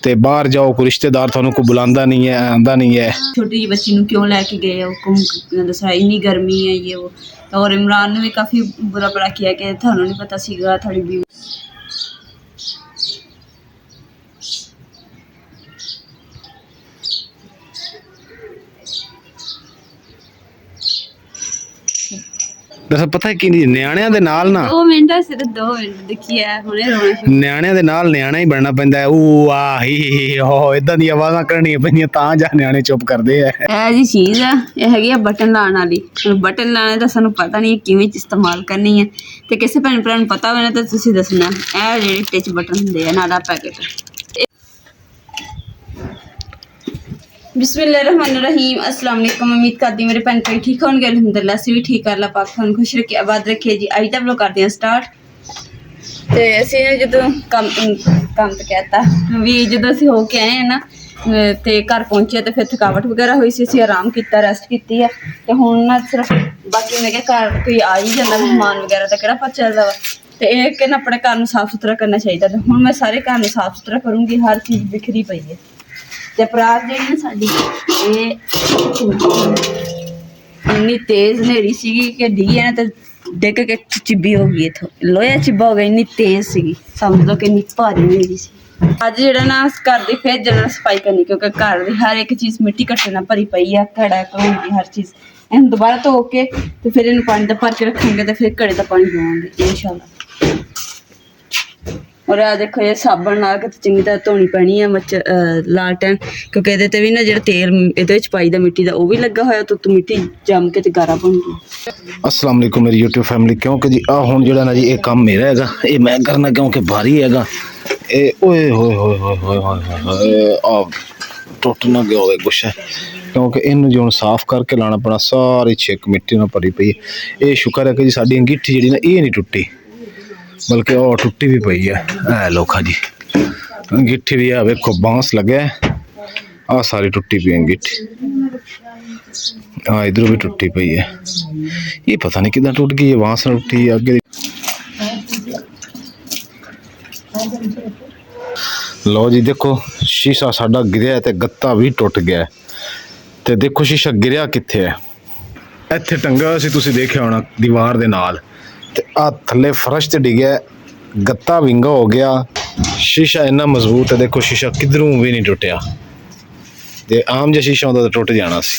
ਤੇ ਬਾਹਰ ਜਾਓ ਕੋਈ ਰਿਸ਼ਤੇਦਾਰ ਤੁਹਾਨੂੰ ਕੋਈ ਬੁਲਾਉਂਦਾ नहीं है, आंदा नहीं है। छोटी जी बच्ची क्यों लैके गए हो दसा इन्नी गर्मी है ये वो। और इमरान ने भी काफ़ी बुरा बड़ा किया कि थानू नहीं पता सीगा थोड़ी भी। दस पता है कि ਨਿਆਣਿਆਂ ਦੇ ਨਾਲ ਨਾ 2 ਮਿੰਟ सिर्फ 2 मिनट देखिए हुणे रोना ਨਿਆਣਿਆਂ ਦੇ ਨਾਲ ਨਿਆਣਾ ਹੀ ਬਣਨਾ ਪੈਂਦਾ ਹੈ। ਉਹ ਆ ਹੀ ਹੋ ਇਦਾਂ ਦੀ ਆਵਾਜ਼ਾਂ ਕਰਨੀਆਂ ਪੈਂਦੀਆਂ ਤਾਂ ਜਾ ਨਿਆਣੇ ਚੁੱਪ ਕਰਦੇ ਆ। ਇਹ ਜੀ ਚੀਜ਼ ਆ ਇਹ ਹੈਗੀ ਆ ਬਟਨ ਲਾਉਣ ਵਾਲੀ। ਬਟਨ ਲਾਣੇ ਦਾ ਸਾਨੂੰ ਪਤਾ ਨਹੀਂ ਕਿਵੇਂ ਇਸਤੇਮਾਲ ਕਰਨੀ ਹੈ ਤੇ ਕਿਸੇ ਭੈਣ ਭਰਾ ਨੂੰ ਪਤਾ ਹੋਵੇ ਨਾ ਤਾਂ ਤੁਸੀਂ ਦੱਸਣਾ। ਇਹ ਜਿਹੜੇ ਟਿਚ ਬਟਨ ਹੁੰਦੇ ਆ ਨਾਲਾ ਪੈਕੇਟ। बिस्मिल्लाहिर्रहमानिर्रहीम अस्सलाम वालेकुम। उम्मीद करती मेरे भैन भाई ठीक होंगे। अलहमदुलिल्लाह असीं भी ठीक कर ला पाक तुहानूं खुश रखे आबाद रखे जी। अज दा व्लॉग करते हैं स्टार्ट। तो असीं जो कम तो कहता भी जो असीं हो के आए हैं ना तो घर पहुंचे तो फिर थकावट वगैरह हुई सी। असीं आराम किया रेस्ट की है तो हुण ना सिर्फ बाकी मैं क्या घर कोई आ ही जाता मेहमान वगैरह का किहड़ा पता चलदा वा तो ये कि अपने घर नूं साफ सुथरा करना चाहिए। तो हुण मैं सारे घर नूं साफ सुथरा करूँगी। हर चीज़ बिखरी पई है ते परात जी साडी इन्नी तेज़ हनेरी सीगी कि डी है ना तो डिग के चिब्बी हो गई। इत्थों लोहा चिब्बा हो गया इन्नी तेज़ सीगी समझ लो कि इन्नी भारी हनेरी सी। अज जो ना घर की फिर जरा सफाई करनी क्योंकि घर की हर एक चीज़ मिट्टी घट्टे नाल भरी पई है। घड़ा घड़ों की हर चीज़ इन दोबारा धो के तो फिर इन पानी का भर के रखेंगे तो फिर घड़े का पानी पवांगे इंशाअल्लाह। और आ देखो ये साबन ला के चंगी तरह धोनी पैनी है मच्छर लालटैन क्योंकि ये भी ना जो तेल ये पाई दा मिट्टी का वह भी लगा होया तो मिट्टी जम के गारा बन गया। अस्सलाम वालेकुम मेरी यूट्यूब फैमिली। क्योंकि जी आ हुण जिहड़ा ना जी ये काम मेरा हैगा ये मैं करना क्योंकि भारी हैगा। ये ओए होए होए होए होए होए होए आ टुट ना गया होवे कुछ है क्योंकि इनू जो साफ करके लाना पैना। सारी छिक मिट्टी नाल भरी पई है। ये शुक्र है कि जी साडी अंगीठी जिहड़ी ना ये नहीं टुटी बल्कि और टुट्टी भी पई है। ऐ लोखा जी अंगीठी भी है वेखो बांस लगे आ सारी टुट्टी पई अंगीठी। हाँ इधरों भी टुट्टी पई है। ये पता नहीं कितना टूट गई है बांस ना टुटी अगे। लो जी देखो शीशा साडा गिरिया ते गत्ता भी टुट गया ते देखो शीशा गिरिया कित्थे है। इत्थे टंगा सी तुसीं देखिया होना दीवार दे नाल ते आ थल्ले फर्श ते डिग्या गत्ता विंगा हो गया। शीशा इन्ना मजबूत है देखो शीशा किधरों भी नहीं टुटिया। जे आम जिहा शीशा होंदा तो टुट जाना सी।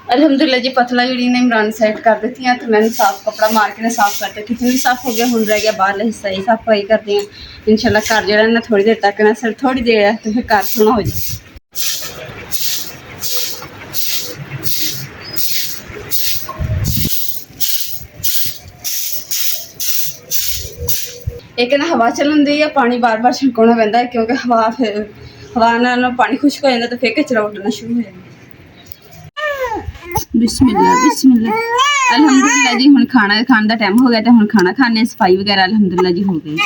अल्हम्दुलिल्लाह जी पतला जी ने इमरान सेट कर दी हैं तो मैंने साफ कपड़ा मार के साफ करते किचन भी साफ हो गया। हुण रह गया बाहर हिस्सा ही सफाई करते हैं इंशाल्लाह। घर जो ना थोड़ी देर तक ना सिर्फ थोड़ी देर है तो फिर घर सोना हो जाए। एक ना हवा चलन दी है पानी बार बार छिड़काना पैंदा है क्योंकि हवा फिर हवा नाल पानी खुश्क हो जाता तो फिर कचरा उड्डना शुरू हो जाता। बिस्मिल्लाह बिस्मिल्लाह। अल्हम्दुलिल्लाह जी हुण खाना खाने का टाइम हो गया तो हुण खाना खाने सफाई वगैरह अल्हम्दुलिल्लाह जी हो गई।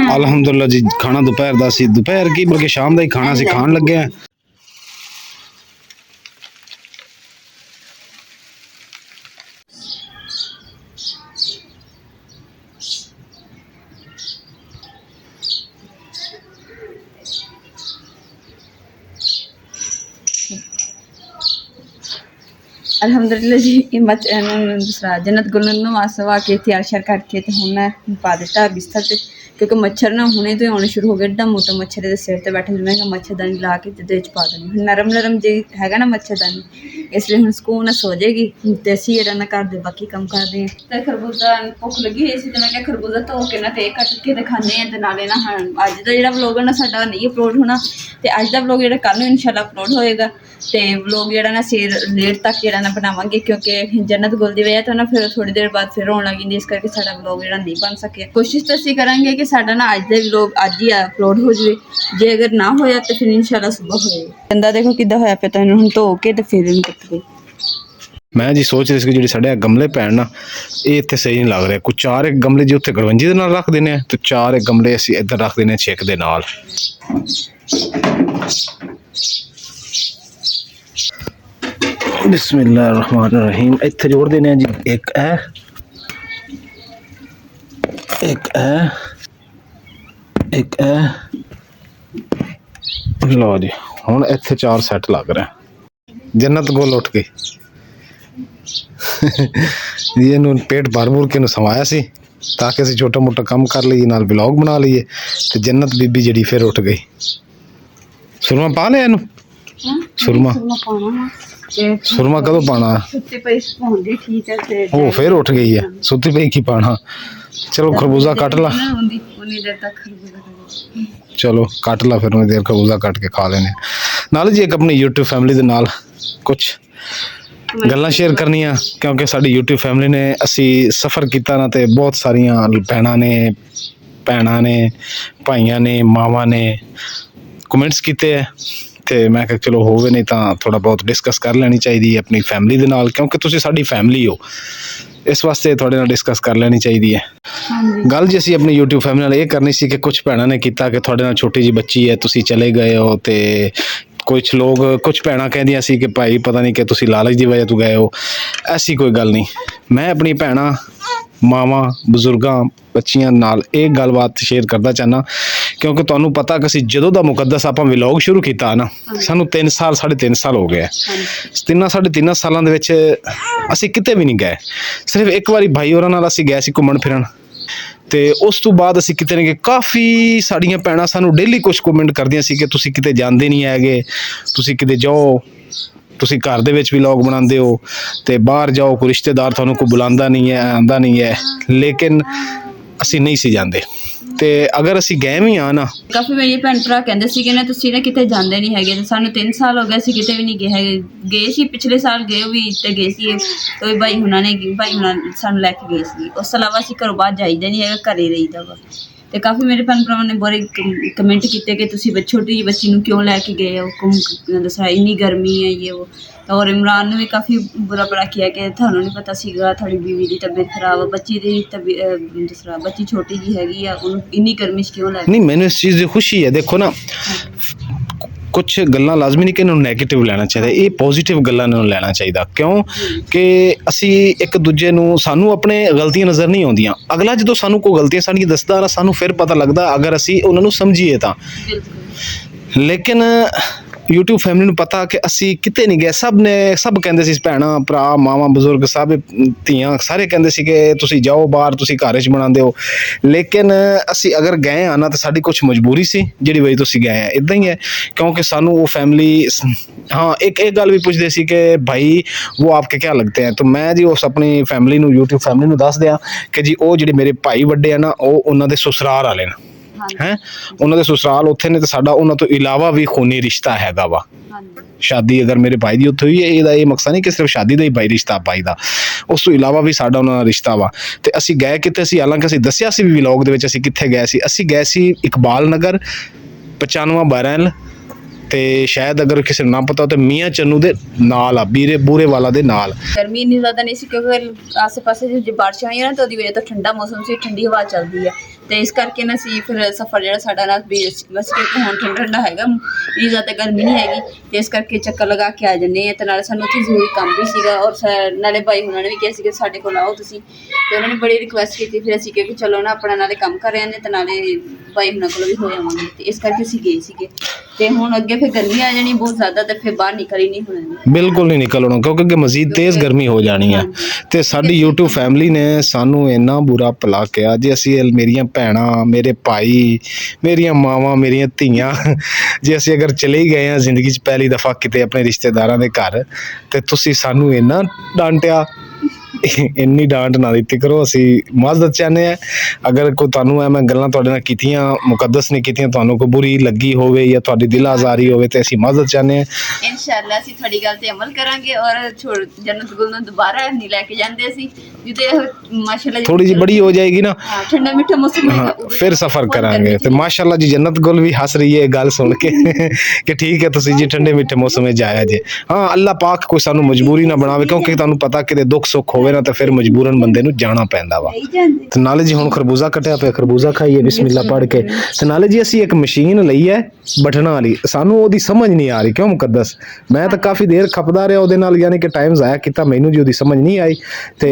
अल्हम्दुलिल्लाह जी खाना दोपहर दा सी दोपहर की बल्कि शाम दा ही खाना सी खान लगे हैं। अल्हम्दुलिल्लाह जी दूसरा जन्नत गुलन नवा के तैयार श्यार करके तो हुण मैं पा दिता बिस्तर से क्योंकि मच्छर ना हुणे तो आने शुरू हो गए। एडा मोटा मच्छर ये सिर ते बैठे मैं मच्छरदानी ला के पा देनी नरम नरम जी हैगा ना मच्छरदानी इसलिए हुण सुकून ना सो जाएगी तो असीं जेह्ड़ा ना घर दे बाकी काम करते हैं। तो खरबूजा भुख लगी हुई सी तो मैं क्या खरबूजा धो के ना तो कट के तो खाने हैं तो नाले ना अज का जिहड़ा व्लॉग है ना साडा नहीं अपलोड होना तो अज का व्लॉग जिहड़ा कल इंशाल्लाह अपलोड होएगा। तो व्लॉग जिहड़ा ना सिर लेट तक जिहड़ा ना बनावांगे क्योंकि जन्नत गुल की वजह तो ना फिर थोड़ी देर बाद फिर होने लगी इस करके साडा व्लॉग जिहड़ा नहीं बन सकिया। कोशिश तो असीं करांगे कि साडा ना अज दे व्लॉग अज ही अपलोड हो जाए जे अगर ना होया तो फिर इंशाल्लाह सुबह होएगा। बंदा देखो किद्दां होया पिया तो इहनूं धो के तो फिर इहनूं कट दे। मैं जी सोच रही जी साढ़े गमले पैन ना ये इतने सही नहीं लग रहा। कुछ 4 एक गमले जी उत्थे गड़वंजी दे नाल रख देने तो 4 एक गमले असीं इधर रख देने छिक दे नाल। बिस्मिल्लाहिर्रहमानिर्रहीम इत्थे जोड़ देने जी एक है ਇੱਕ ਇਹ ਲਓ ਜੀ, ਹੁਣ ਇੱਥੇ 4 ਸੈੱਟ ਲੱਗ ਰਿਹਾ। ਜੰਨਤ ਗੁੱਲ ਉੱਠ ਗਈ ਜੀ, ਇਹਨੂੰ ਪੇਟ ਭਰ ਕੇ ਨੂੰ ਸਵਾਇਆ ਸੀ ਤਾਂ ਕਿ ਅਸੀਂ ਛੋਟਾ ਮੋਟਾ ਕੰਮ ਕਰ ਲਈਏ, ਨਾਲ ਵਲੌਗ ਬਣਾ ਲਈਏ। ਤੇ ਜੰਨਤ ਬੀਬੀ ਜਿਹੜੀ ਫਿਰ ਉੱਠ ਗਈ। ਸੁਰਮਾ ਪਾ ਲਿਆ ਇਹਨੂੰ? ਸੁਰਮਾ ਸੁਰਮਾ ਕਦੋਂ ਪਾਣਾ? ਸੁੱਤੀ ਪਈ ਸੌਂਦੀ ਠੀਕ ਹੈ ਤੇ ਉਹ ਫਿਰ ਉੱਠ ਗਈ ਹੈ, ਸੁੱਤੀ ਪਈ ਕੀ ਪਾਣਾ। ਚਲੋ ਖਰਬੂਜ਼ਾ ਕੱਟ ਲਾ, ਉਨੀ ਦੇਰ ਤੱਕ ਖਰਬੂਜ਼ਾ ਚਲੋ ਕੱਟ ਲਾ, ਫਿਰ ਉਨੀ ਦੇਰ ਖਰਬੂਜ਼ਾ ਕੱਟ ਕੇ ਖਾ ਲੈਣੇ। ਨਾਲ ਜੀ ਇੱਕ ਆਪਣੀ YouTube ਫੈਮਿਲੀ ਦੇ ਨਾਲ ਕੁਛ ਗੱਲਾਂ ਸ਼ੇਅਰ ਕਰਨੀਆਂ, ਕਿਉਂਕਿ ਸਾਡੀ YouTube ਫੈਮਿਲੀ ਨੇ ਅਸੀਂ ਸਫ਼ਰ ਕੀਤਾ ਨਾ, ਤੇ ਬਹੁਤ ਸਾਰੀਆਂ ਭੈਣਾਂ ਨੇ ਭਾਈਆਂ ਨੇ ਮਾਵਾਂ ਨੇ ਕਮੈਂਟਸ ਕੀਤੇ ਹੈ। ਤੇ ਮੈਂ ਕਿਹਾ ਚਲੋ ਹੋਵੇ, ਨਹੀਂ ਤਾਂ ਥੋੜਾ ਬਹੁਤ ਡਿਸਕਸ ਕਰ ਲੈਣੀ ਚਾਹੀਦੀ ਹੈ ਆਪਣੀ ਫੈਮਿਲੀ ਦੇ ਨਾਲ, ਕਿਉਂਕਿ ਤੁਸੀਂ ਸਾਡੀ ਫੈਮਿਲੀ ਹੋ, ਇਸ ਵਾਸਤੇ ਤੁਹਾਡੇ ਨਾਲ ਡਿਸਕਸ ਕਰ ਲੈਣੀ ਚਾਹੀਦੀ ਹੈ। ਗੱਲ ਜੀ ਅਸੀਂ ਆਪਣੀ YouTube ਫੈਮਿਲੀ ਨਾਲ ਇਹ ਕਰਨੀ ਸੀ ਕਿ ਕੁਝ ਭੈਣਾਂ ਨੇ ਕੀਤਾ ਕਿ ਤੁਹਾਡੇ ਨਾਲ ਛੋਟੀ ਜਿਹੀ ਬੱਚੀ ਹੈ, ਤੁਸੀਂ ਚਲੇ ਗਏ ਹੋ, ਤੇ ਕੁਝ ਭੈਣਾਂ ਕਹਿੰਦੀਆਂ ਸੀ ਕਿ ਭਾਈ ਪਤਾ ਨਹੀਂ ਕਿ ਤੁਸੀਂ ਲਾਲਚ ਦੀ ਵਜ੍ਹਾ ਤੋਂ ਗਏ ਹੋ। ਐਸੀ ਕੋਈ ਗੱਲ ਨਹੀਂ। ਮੈਂ ਆਪਣੀ ਭੈਣਾਂ, ਮਾਵਾਂ, ਬਜ਼ੁਰਗਾਂ, ਬੱਚੀਆਂ ਨਾਲ ਇਹ ਗੱਲਬਾਤ ਸ਼ੇਅਰ ਕਰਦਾ ਚਾਹੁੰਦਾ, ਕਿਉਂਕਿ ਤੁਹਾਨੂੰ ਪਤਾ ਕਿ ਅਸੀਂ ਜਦੋਂ ਦਾ ਮੁਕੱਦਸ ਆਪਾਂ ਵਲੌਗ ਸ਼ੁਰੂ ਕੀਤਾ ਨਾ, ਸਾਨੂੰ 3.5 ਸਾਲ ਹੋ ਗਏ। 3.5 ਸਾਲਾਂ ਦੇ ਵਿੱਚ ਅਸੀਂ ਕਿਤੇ ਵੀ ਨਹੀਂ ਗਏ। ਸਿਰਫ ਇੱਕ ਵਾਰੀ ਭਾਈ ਹੋਰਾਂ ਨਾਲ ਅਸੀਂ ਗਏ ਸੀ ਘੁੰਮਣ ਫਿਰਨ, ਤੇ ਉਸ ਤੋਂ ਬਾਅਦ ਅਸੀਂ ਕਿਤੇ ਨਹੀਂ ਗਏ। ਕਾਫੀ ਸਾਡੀਆਂ ਭੈਣਾਂ ਸਾਨੂੰ ਡੇਲੀ ਕੁਛ ਕਮੈਂਟ ਕਰਦੀਆਂ ਸੀ ਕਿ ਤੁਸੀਂ ਕਿਤੇ ਜਾਂਦੇ ਨਹੀਂ ਹੈਗੇ, ਤੁਸੀਂ ਕਿਤੇ ਜਾਓ, ਤੁਸੀਂ ਘਰ ਦੇ ਵਿੱਚ ਵੀ ਵਲੌਗ ਬਣਾਉਂਦੇ ਹੋ, ਤੇ ਬਾਹਰ ਜਾਓ, ਕੋਈ ਰਿਸ਼ਤੇਦਾਰ ਤੁਹਾਨੂੰ ਕੋਈ ਬੁਲਾਉਂਦਾ ਨਹੀਂ ਹੈ, ਆਉਂਦਾ ਨਹੀਂ ਹੈ। ਲੇਕਿਨ ਅਸੀਂ ਨਹੀਂ ਸੀ ਜਾਂਦੇ, ਤੇ ਅਗਰ ਅਸੀਂ ਗਏ ਵੀ ਆ ਨਾ, ਕਾਫੀ ਮੇਰੇ ਭੈਣ ਭਰਾ ਕਹਿੰਦੇ ਸੀਗੇ ਨਾ ਤੁਸੀਂ ਨਾ ਕਿਤੇ ਜਾਂਦੇ ਨਹੀਂ ਹੈਗੇ, ਤੇ ਸਾਨੂੰ 3 ਸਾਲ ਹੋ ਗਏ ਅਸੀਂ ਕਿਤੇ ਵੀ ਨਹੀਂ ਗਏ ਹੈਗੇ। ਗਏ ਸੀ ਪਿਛਲੇ ਸਾਲ, ਗਏ ਵੀ ਤੇ ਗਏ ਸੀ ਤੇ ਭਾਈ ਹੁਣਾਂ ਸਾਨੂੰ ਲੈ ਕੇ ਗਏ ਸੀ। ਉਸ ਤੋਂ ਇਲਾਵਾ ਅਸੀਂ ਘਰੋਂ ਬਾਹਰ ਜਾਈਦਾ ਨਹੀਂ ਹੈਗਾ, ਘਰੇ ਰਹੀਦਾ ਵਾ। ਤੇ ਕਾਫੀ ਮੇਰੇ ਭੈਣ ਭਰਾਵਾਂ ਨੇ ਬੜੇ ਕਮੈਂਟ ਕੀਤੇ ਕਿ ਤੁਸੀਂ ਛੋਟੀ ਜਿਹੀ ਬੱਚੀ ਨੂੰ ਕਿਉਂ ਲੈ ਕੇ ਗਏ ਹੋ ਦੱਸਿਆ, ਇੰਨੀ ਗਰਮੀ ਹੈ ਇਹ ਉਹ। ਔਰ ਇਮਰਾਨ ਨੇ ਵੀ ਕਾਫੀ ਬੁਰਾ ਭਲਾ ਕਿਹਾ ਕਿ ਤੁਹਾਨੂੰ ਨਹੀਂ ਪਤਾ ਸੀਗਾ ਤੁਹਾਡੀ ਬੀਵੀ ਦੀ ਤਬੀਅਤ ਖਰਾਬ, ਬੱਚੀ ਦੀ ਤਬੀਅਤ ਬੱਚੀ ਛੋਟੀ ਜਿਹੀ ਹੈਗੀ ਆ, ਉਹਨੂੰ ਇੰਨੀ ਗਰਮੀ 'ਚ ਕਿਉਂ ਲੈ ਕੇ। ਨਹੀਂ, ਮੈਨੂੰ ਇਸ ਚੀਜ਼ ਦੀ ਖੁਸ਼ੀ ਹੈ। ਦੇਖੋ ਨਾ, ਕੁਛ ਗੱਲਾਂ ਲਾਜ਼ਮੀ ਨਹੀਂ ਕਿ ਇਹਨੂੰ ਨੈਗੇਟਿਵ ਲੈਣਾ ਚਾਹੀਦਾ, ਇਹ ਪੋਜ਼ੀਟਿਵ ਗੱਲਾਂ ਨੂੰ ਲੈਣਾ ਚਾਹੀਦਾ। ਕਿਉਂ ਕਿ ਅਸੀਂ ਇੱਕ ਦੂਜੇ ਨੂੰ, ਸਾਨੂੰ ਆਪਣੇ ਗਲਤੀਆਂ ਨਜ਼ਰ ਨਹੀਂ ਆਉਂਦੀਆਂ। ਅਗਲਾ ਜਦੋਂ ਸਾਨੂੰ ਕੋਈ ਗਲਤੀਆਂ ਸਾਡੀਆਂ ਦੱਸਦਾ ਨਾ, ਸਾਨੂੰ ਫਿਰ ਪਤਾ ਲੱਗਦਾ ਅਗਰ ਅਸੀਂ ਉਹਨਾਂ ਨੂੰ ਸਮਝੀਏ ਤਾਂ। ਲੇਕਿਨ YouTube ਫੈਮਿਲੀ ਨੂੰ ਪਤਾ ਕਿ ਅਸੀਂ ਕਿਤੇ ਨਹੀਂ ਗਏ। ਸਭ ਕਹਿੰਦੇ ਸੀ, ਭੈਣਾਂ, ਭਰਾ, ਮਾਵਾਂ, ਬਜ਼ੁਰਗ, ਸਭ ਧੀਆਂ, ਸਾਰੇ ਕਹਿੰਦੇ ਸੀ ਕਿ ਤੁਸੀਂ ਜਾਓ ਬਾਹਰ, ਤੁਸੀਂ ਘਰ 'ਚ ਬਣਾਉਂਦੇ ਹੋ। ਲੇਕਿਨ ਅਸੀਂ ਅਗਰ ਗਏ ਆ ਨਾ, ਤਾਂ ਸਾਡੀ ਕੁਛ ਮਜਬੂਰੀ ਸੀ ਜਿਹੜੀ ਵਜ੍ਹਾ ਤੁਸੀਂ ਗਏ ਆ। ਇੱਦਾਂ ਹੀ ਹੈ, ਕਿਉਂਕਿ ਸਾਨੂੰ ਉਹ ਫੈਮਿਲੀ, ਹਾਂ, ਇੱਕ ਗੱਲ ਵੀ ਪੁੱਛਦੇ ਸੀ ਕਿ ਭਾਈ ਉਹ ਆਪਕੇ ਕਿਆ ਲੱਗਤੇ ਹੈ। ਤਾਂ ਮੈਂ ਜੀ ਉਸ ਆਪਣੀ ਫੈਮਿਲੀ ਨੂੰ, YouTube ਫੈਮਿਲੀ ਨੂੰ ਦੱਸ ਦਿਆਂ ਕਿ ਜੀ ਉਹ ਜਿਹੜੇ ਮੇਰੇ ਭਾਈ ਵੱਡੇ ਆ ਨਾ, ਉਹ ਉਹਨਾਂ ਦੇ ਸਸੁਰਾਲ ਵਾਲੇ ਨੇ ਹੈ, ਉਹਨਾਂ ਦੇ ਸਸੁਰਾਲ ਉੱਥੇ ਨੇ, ਤੇ ਸਾਡਾ ਉਹਨਾਂ ਤੋਂ ਇਲਾਵਾ ਵੀ ਖੂਨੀ ਰਿਸ਼ਤਾ ਹੈਗਾ ਵਾ। ਸ਼ਾਦੀ ਅਗਰ ਮੇਰੇ ਭਾਈ ਦੀ ਉੱਥੇ ਹੋਈ ਹੈ, ਇਹਦਾ ਇਹ ਮਕਸਦ ਨਹੀਂ ਕਿ ਸਿਰਫ ਸ਼ਾਦੀ ਦਾ ਹੀ ਭਾਈ ਰਿਸ਼ਤਾ ਭਾਈ ਦਾ, ਉਸ ਤੋਂ ਇਲਾਵਾ ਵੀ ਸਾਡਾ ਉਹਨਾਂ ਨਾਲ ਰਿਸ਼ਤਾ ਵਾ। ਤੇ ਅਸੀਂ ਗਏ ਕਿਤੇ ਸੀ, ਹਾਲਾਂਕਿ ਅਸੀਂ ਦੱਸਿਆ ਸੀ ਵੀ ਵਲੌਗ ਦੇ ਵਿੱਚ ਅਸੀਂ ਕਿੱਥੇ ਗਏ ਸੀ। ਅਸੀਂ ਗਏ ਸੀ ਇਕਬਾਲ ਨਗਰ 95 ਬਰੈਲ, ਤੇ ਸ਼ਾਇਦ ਅਗਰ ਕਿਸੇ ਨੂੰ ਨਾ ਪਤਾ ਹੋ ਤਾਂ ਮੀਆਂ ਚੰਨੂ ਦੇ ਨਾਲ ਆ, ਬੂਰੇ ਵਾਲਾ ਦੇ ਨਾਲ। ਗਰਮੀ ਇੰਨੀ ਜ਼ਿਆਦਾ ਨਹੀਂ ਸੀ ਕਿਉਂਕਿ ਆਸੇ ਪਾਸੇ ਜੇ ਬਾਰਿਸ਼ਾਂ ਆਈਆਂ ਨਾ ਤਾਂ ਉਹਦੀ ਵਜ੍ਹਾ ਤੋਂ ਠੰਡਾ ਮੌਸਮ ਸੀ, ਠੰਡੀ ਹਵਾ ਚੱਲਦੀ ਹੈ, ਤੇ ਇਸ ਕਰਕੇ ਨਾ ਅਸੀਂ ਫਿਰ ਸਫ਼ਰ ਜਿਹੜਾ ਸਾਡਾ ਨਾ ਬਸ ਕਿ ਹੁਣ ਠੰਡਾ ਹੈਗਾ, ਇੰਨੀ ਜ਼ਿਆਦਾ ਗਰਮੀ ਨਹੀਂ ਹੈਗੀ, ਤੇ ਇਸ ਕਰਕੇ ਚੱਕਰ ਲਗਾ ਕੇ ਆ ਜਾਂਦੇ ਹਾਂ। ਤੇ ਨਾਲੇ ਸਾਨੂੰ ਉੱਥੇ ਜ਼ਰੂਰੀ ਕੰਮ ਵੀ ਸੀਗਾ, ਔਰ ਨਾਲੇ ਭਾਈ ਉਹਨਾਂ ਨੇ ਵੀ ਕਿਹਾ ਸੀ ਕਿ ਸਾਡੇ ਕੋਲ ਆਓ ਤੁਸੀਂ, ਤੇ ਉਹਨਾਂ ਨੇ ਬੜੀ ਰਿਕੁਐਸਟ ਕੀਤੀ। ਫਿਰ ਅਸੀਂ ਕਿਹਾ ਕਿ ਚਲੋ ਨਾ, ਆਪਣਾ ਨਾਲੇ ਕੰਮ ਕਰ ਰਹੇ ਨੇ ਤੇ ਨਾਲੇ ਭਾਈ ਉਹਨਾਂ ਕੋਲ ਵੀ ਹੋ ਆਵਾਂਗੇ, ਤੇ ਇਸ ਕਰਕੇ ਅਸੀਂ ਗਏ ਸੀਗੇ। ਤੇ ਹੁਣ ਅੱਗੇ ਫਿਰ ਗਰਮੀ ਆ ਜਾਣੀ ਬਹੁਤ ਜ਼ਿਆਦਾ, ਤੇ ਫਿਰ ਬਾਹਰ ਨਿਕਲ ਹੀ ਨਹੀਂ ਹੋਣਾ, ਬਿਲਕੁਲ ਨਹੀਂ ਨਿਕਲ ਹੋਣਾ, ਕਿਉਂਕਿ ਅੱਗੇ ਮਜ਼ੀਦ ਤੇਜ਼ ਗਰਮੀ ਹੋ ਜਾਣੀ ਹੈ। ਤੇ ਸਾਡੀ YouTube ਫੈਮਿਲੀ ਨੇ ਸਾਨੂੰ ਇੰਨਾ ਬੁਰਾ ਭਲਾ ਕਿਹਾ ਜੀ, ਅਸੀਂ ਮੇਰੀਆਂ ਭੈਣਾਂ, ਮੇਰੇ ਭਾਈ, ਮੇਰੀਆਂ ਮਾਵਾਂ, ਮੇਰੀਆਂ ਧੀਆਂ, ਜੇ ਅਸੀਂ ਅਗਰ ਚਲੇ ਹੀ ਗਏ ਹਾਂ ਜ਼ਿੰਦਗੀ 'ਚ ਪਹਿਲੀ ਦਫਾ ਕਿਤੇ ਆਪਣੇ ਰਿਸ਼ਤੇਦਾਰਾਂ ਦੇ ਘਰ, ਤੇ ਤੁਸੀਂ ਸਾਨੂੰ ਇੰਨਾ ਡਾਂਟਿਆ। ਇੰਨੀ ਡਾਂਟ ਨਾ ਦਿੱਤੀ ਕਰੋ, ਅਸੀਂ ਮਾਜ਼ਰਤ ਚਾਹੁੰਦੇ ਹਾਂ। ਅਗਰ ਕੋਈ ਤੁਹਾਨੂੰ ਮੈਂ ਗੱਲਾਂ ਤੁਹਾਡੇ ਨਾਲ ਕੀਤੀਆਂ, ਮੁਕੱਦਸ ਨੇ ਕੀਤੀਆਂ, ਤੁਹਾਨੂੰ ਕੋਈ ਬੁਰੀ ਲੱਗੀ ਹੋਵੇ ਜਾਂ ਤੁਹਾਡੀ ਦਿਲ ਆਜ਼ਾਰੀ ਹੋਵੇ, ਤੇ ਅਸੀਂ ਮਾਜ਼ਰਤ ਚਾਹੁੰਦੇ ਹਾਂ। ਇਨਸ਼ਾਅੱਲਾ ਅਸੀਂ ਤੁਹਾਡੀ ਗੱਲ ਤੇ ਅਮਲ ਕਰਾਂਗੇ, ਔਰ ਜੰਨਤ ਗੁਲ ਨੂੰ ਦੁਬਾਰਾ ਨਹੀਂ ਲੈ ਕੇ ਜਾਂਦੇ ਅਸੀਂ, ਜਿੱਦੇ ਮਾਸ਼ਾਅੱਲਾ ਥੋੜੀ ਜਿਹੀ ਬੜੀ ਹੋ ਜਾਏਗੀ ਨਾ, ਠੰਡਾ ਮਿੱਠਾ ਮੌਸਮ ਹਾਂ, ਫਿਰ ਸਫ਼ਰ ਕਰਾਂਗੇ। ਤੇ ਮਾਸ਼ਾਅੱਲਾ ਜੀ ਜੰਨਤ ਗੁਲ ਵੀ ਹੱਸ ਰਹੀ ਹੈ ਗੱਲ ਸੁਣ ਕੇ ਕਿ ਠੀਕ ਹੈ ਤੁਸੀਂ ਜੀ ਠੰਡੇ ਮਿੱਠੇ ਮੌਸਮ ਵਿੱਚ ਜਾਇਆ ਜੇ। ਹਾਂ, ਅੱਲਾਹ ਪਾਕ ਕੋਈ ਸਾਨੂੰ ਮਜਬੂਰੀ ਨਾ ਬਣਾਵੇ, ਕਿਉਂਕਿ ਤੁਹਾਨੂੰ ਪਤਾ ਕਿਤੇ ਦੁੱਖ ਸੁੱਖ ਹੋਵੇ ਨਾ ਤਾਂ ਫਿਰ ਮਜਬੂਰਨ ਬੰਦੇ ਨੂੰ ਜਾਣਾ ਪੈਂਦਾ ਵਾ। ਤੇ ਨਾਲੇ ਜੀ ਹੁਣ ਖਰਬੂਜ਼ਾ ਕੱਟਿਆ ਪਿਆ, ਖਰਬੂਜ਼ਾ ਖਾਈਏ ਬਿਸਮਿਲ੍ਲਾ ਪੜ੍ਹ ਕੇ। ਤੇ ਨਾਲੇ ਜੀ ਅਸੀਂ ਇੱਕ ਮਸ਼ੀਨ ਲਈ ਹੈ ਬਟਨਾਂ ਵਾਲੀ, ਸਾਨੂੰ ਉਹਦੀ ਸਮਝ ਨਹੀਂ ਆ ਰਹੀ ਕਿਉਂ ਮੁਕੱਦਸ। ਮੈਂ ਤਾਂ ਕਾਫੀ ਦੇਰ ਖਪਦਾ ਰਿਹਾ ਉਹਦੇ ਨਾਲ, ਯਾਨੀ ਕਿ ਟਾਈਮ ਜ਼ਾਇਆ ਕੀਤਾ, ਮੈਨੂੰ ਜੀ ਉਹਦੀ ਸਮਝ ਨਹੀਂ ਆਈ ਤੇ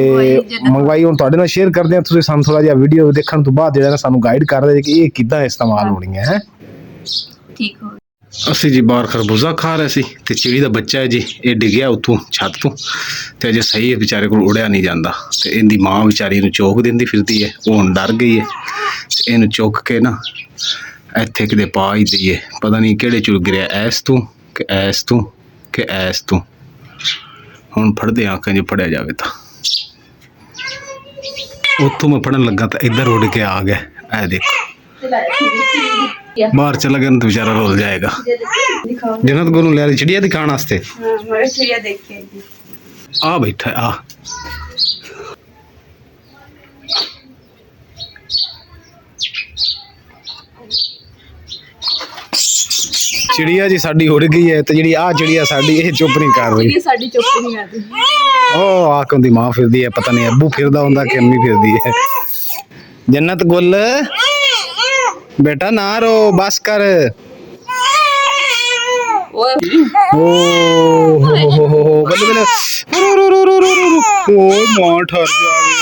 ਮੰਗਵਾਈ। ਹੁਣ ਤੁਹਾਡੇ ਨਾਲ ਸ਼ੇਅਰ ਕਰਦੇ ਹਾਂ, ਤੁਸੀਂ ਸਾਨੂੰ ਥੋੜਾ ਜਿਹਾ ਵੀਡੀਓ ਦੇਖਣ ਤੋਂ ਬਾਅਦ ਜਿਹੜਾ ਨਾ ਸਾਨੂੰ ਗਾਈਡ ਕਰ ਦਿਓ ਕਿ ਇਹ ਕਿੱਦਾਂ ਇਸਤੇਮਾਲ ਹੋਣੀ ਹੈ। ਠੀਕ ਹੋ ਅਸੀਂ ਜੀ ਬਾਹਰ ਖਰਬੂਜ਼ਾ ਖਾ ਰਹੇ ਸੀ ਤੇ ਚਿੜੀ ਦਾ ਬੱਚਾ ਹੈ ਜੀ, ਇਹ ਡਿੱਗਿਆ ਉੱਥੋਂ ਛੱਤ ਤੋਂ ਤੇ ਅਜੇ ਸਹੀ ਹੈ, ਵਿਚਾਰੇ ਕੋਲ ਉੜਿਆ ਨਹੀਂ ਜਾਂਦਾ ਤੇ ਇਹਦੀ ਮਾਂ ਵਿਚਾਰੀ ਨੂੰ ਚੋਕ ਦਿੰਦੀ ਫਿਰਦੀ ਹੈ। ਉਹ ਹੁਣ ਡਰ ਗਈ ਹੈ, ਇਹਨੂੰ ਚੁੱਕ ਕੇ ਨਾ ਇੱਥੇ ਕਿਤੇ ਪਾ ਹੀ ਦਈਏ, ਪਤਾ ਨਹੀਂ ਕਿਹੜੇ ਚੁਰ ਗਿਰਿਆ, ਐਸ ਤੋਂ ਕਿ ਐਸ ਤੋਂ ਕਿ ਐਸ ਤੋਂ। ਹੁਣ ਫੜਦੇ ਆਂਕਾਂ ਜੇ ਫੜਿਆ ਜਾਵੇ ਤਾਂ। ਉੱਥੋਂ ਮੈਂ ਫੜਨ ਲੱਗਾ ਤਾਂ ਇੱਧਰ ਉੱਡ ਕੇ ਆ ਗਿਆ, ਇਹ ਦੇਖੋ ਬਾਹਰ ਚਲਾ ਗਿਆ ਤਾਂ ਵਿਚਾਰਾ ਰੁੱਲ ਜਾਏਗਾ। ਜਨਤ ਗੁਰੂ ਲੈ ਲਈ ਚਿੜੀਆ ਦਿਖਾਣ ਵਾਸਤੇ। ਮੈਂ ਚਿੜੀਆ ਦੇਖ ਕੇ ਆਈ। ਆ ਬੈਠਾ ਆ ਚਿੜੀਆ ਜੀ ਸਾਡੀ ਉੜ ਗਈ ਹੈ ਤੇ ਜਿਹੜੀ ਆ ਚਿੜੀਆ ਸਾਡੀ ਇਹ ਚੁੱਪ ਨਹੀਂ ਕਰ ਰਹੀ। ਸਾਡੀ ਚੁੱਪ ਨਹੀਂ ਕਰਦੀ। ਉਹ ਆ ਕੰਦੀ ਮਾਂ ਫਿਰਦੀ ਹੈ, ਪਤਾ ਨਹੀਂ ਅੱਬੂ ਫਿਰਦਾ ਹੁੰਦਾ ਕਿ ਅੰਮੀ ਫਿਰਦੀ ਹੈ। ਜੰਨਤ ਗੁੱਲ ਬੇਟਾ ਨਾ ਰੋ, ਬਸ ਕਰ। ਓਏ ਓ ਹੋ ਬੱਲੇ ਬੱਲੇ, ਓ ਮਾਂ ਠਰ ਜਾਵੇ।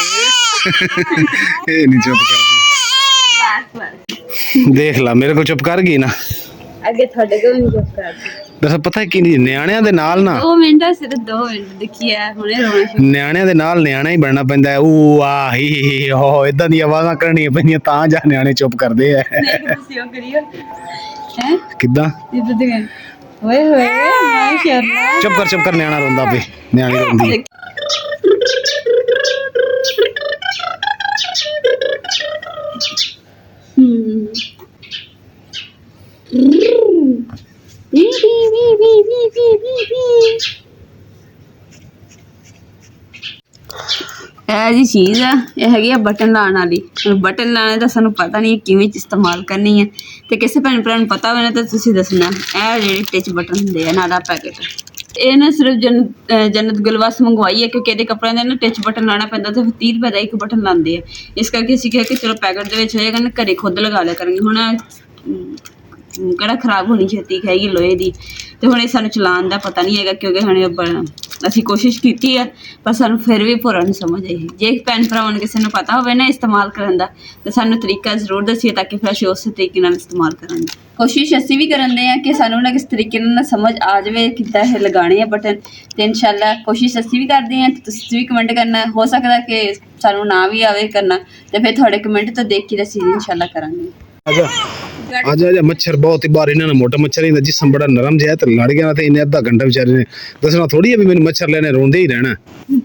ਇਹ ਨਹੀਂ ਚੁੱਪ ਕਰਦੀ। ਬਸ ਦੇਖ ਲਾ ਮੇਰੇ ਕੋਲ ਚੁੱਪ ਕਰ ਗਈ ਨਾ, ਅੱਗੇ ਤੁਹਾਡੇ ਕੋਲ ਨਹੀਂ ਚੁੱਪ ਕਰਦੀ। ਦੱਸ ਪਤਾ ਕੀ ਨਹੀਂ, ਨਿਆਣਿਆਂ ਦੇ ਨਾਲ ਨਾ 2 ਮਿੰਟ ਸਿਰਫ 2 ਮਿੰਟ ਦੇਖਿਆ ਹੁਣੇ ਰੋਣਾ ਸ਼ੁਰੂ। ਨਿਆਣਿਆਂ ਦੇ ਨਾਲ ਨਿਆਣਾ ਹੀ ਬਣਨਾ ਪੈਂਦਾ ਹੈ। ਊ ਆ ਹੀ ਹੋ ਇਦਾਂ ਦੀਆਂ ਆਵਾਜ਼ਾਂ ਕਰਨੀਆਂ ਪੈਂਦੀਆਂ ਤਾਂ ਜਾ ਨਿਆਣੇ ਚੁੱਪ ਕਰਦੇ ਆ। ਤੁਸੀਂ ਉਹ ਕਰੀਓ ਹੈ ਕਿੱਦਾਂ ਓਏ ਹੋਏ ਮਾਸ਼ਾਅੱਲਾ। ਚੁੱਪ ਕਰ ਨਿਆਣਾ ਰੋਂਦਾ ਪਏ, ਨਿਆਣੀ ਰੋਂਦੀ। ਇਹ ਜੀ ਚੀਜ਼ ਆ, ਇਹ ਹੈਗੀ ਆ ਬਟਨ ਲਾਉਣ ਵਾਲੀ। ਬਟਨ ਲਾਉਣੇ ਦਾ ਸਾਨੂੰ ਪਤਾ ਨਹੀਂ ਕਿਵੇਂ ਇਸਤੇਮਾਲ ਕਰਨੀ ਹੈ, ਤੇ ਕਿਸੇ ਭੈਣ ਭਰਾ ਨੂੰ ਪਤਾ ਹੋਵੇ ਨਾ ਤਾਂ ਤੁਸੀਂ ਦੱਸਣਾ। ਇਹ ਜਿਹੜੇ ਟਿਚ ਬਟਨ ਹੁੰਦੇ ਆ ਨਾਲਾ ਪੈਕੇਟ, ਇਹ ਨਾ ਸਿਰਫ ਜੰਨਤ ਗੁੱਲ ਵਾਸਤੇ ਮੰਗਵਾਈ ਹੈ ਕਿਉਂਕਿ ਇਹਦੇ ਕੱਪੜਿਆਂ ਦੇ ਨਾ ਟਿਚ ਬਟਨ ਲਾਉਣਾ ਪੈਂਦਾ ਤੇ 30 ਰੁਪਏ ਦਾ ਇੱਕ ਬਟਨ ਲਾਉਂਦੇ ਆ। ਇਸ ਕਰਕੇ ਅਸੀਂ ਕਿਹਾ ਕਿ ਚਲੋ ਪੈਕੇਟ ਦੇ ਵਿੱਚ ਹੋਏਗਾ ਨਾ, ਘਰੇ ਖੁਦ ਲਗਾ ਲਿਆ ਕਰਾਂਗੇ। ਹੁਣ ਕਿਹੜਾ ਖਰਾਬ ਹੋਣੀ ਛੇਤੀ ਹੈਗੀ ਲੋਹੇ ਦੀ, ਤੇ ਹੁਣ ਇਹ ਸਾਨੂੰ ਚਲਾਉਣ ਦਾ ਪਤਾ ਨਹੀਂ ਹੈਗਾ ਕਿਉਂਕਿ ਹੁਣ ਅਸੀਂ ਕੋਸ਼ਿਸ਼ ਕੀਤੀ ਹੈ ਪਰ ਸਾਨੂੰ ਫਿਰ ਵੀ ਪੂਰਾ ਨਹੀਂ ਸਮਝ ਆਈ। ਜੇ ਭੈਣ ਭਰਾਵਾਂ ਨੂੰ ਕਿਸੇ ਨੂੰ ਪਤਾ ਹੋਵੇ ਨਾ ਇਸਤੇਮਾਲ ਕਰਨ ਦਾ ਤਾਂ ਸਾਨੂੰ ਤਰੀਕਾ ਜ਼ਰੂਰ ਦੱਸੀਏ ਤਾਂ ਕਿ ਫਿਰ ਅਸੀਂ ਉਸੇ ਤਰੀਕੇ ਨਾਲ ਇਸਤੇਮਾਲ ਕਰਾਂਗੇ। ਕੋਸ਼ਿਸ਼ ਅਸੀਂ ਵੀ ਕਰਦੇ ਹਾਂ ਕਿ ਸਾਨੂੰ ਨਾ ਕਿਸ ਤਰੀਕੇ ਨਾਲ ਸਮਝ ਆ ਜਾਵੇ ਕਿੱਦਾਂ ਇਹ ਲਗਾਉਣੇ ਆ ਬਟਨ, ਤੇ ਇਨਸ਼ਾਅੱਲਾ ਕੋਸ਼ਿਸ਼ ਅਸੀਂ ਵੀ ਕਰਦੇ ਹਾਂ। ਤੁਸੀਂ ਵੀ ਕਮੈਂਟ ਕਰਨਾ, ਹੋ ਸਕਦਾ ਕਿ ਸਾਨੂੰ ਨਾ ਵੀ ਆਵੇ ਕਰਨਾ, ਤੇ ਫਿਰ ਤੁਹਾਡੇ ਕਮੈਂਟ ਤੋਂ ਦੇਖ ਕੇ ਅਸੀਂ ਇਨਸ਼ਾਅੱਲਾ ਕਰਾਂਗੇ। आजा मच्छर बहुत ही बार इन्होंने मोटा मच्छर ही जिसम बड़ा नरम जहा तो लड़ गया, इन्हें अद्धा घंटा बेचारे ने दसना थोड़ी है भी मैंने मच्छर लेने रोंदे ही रहना।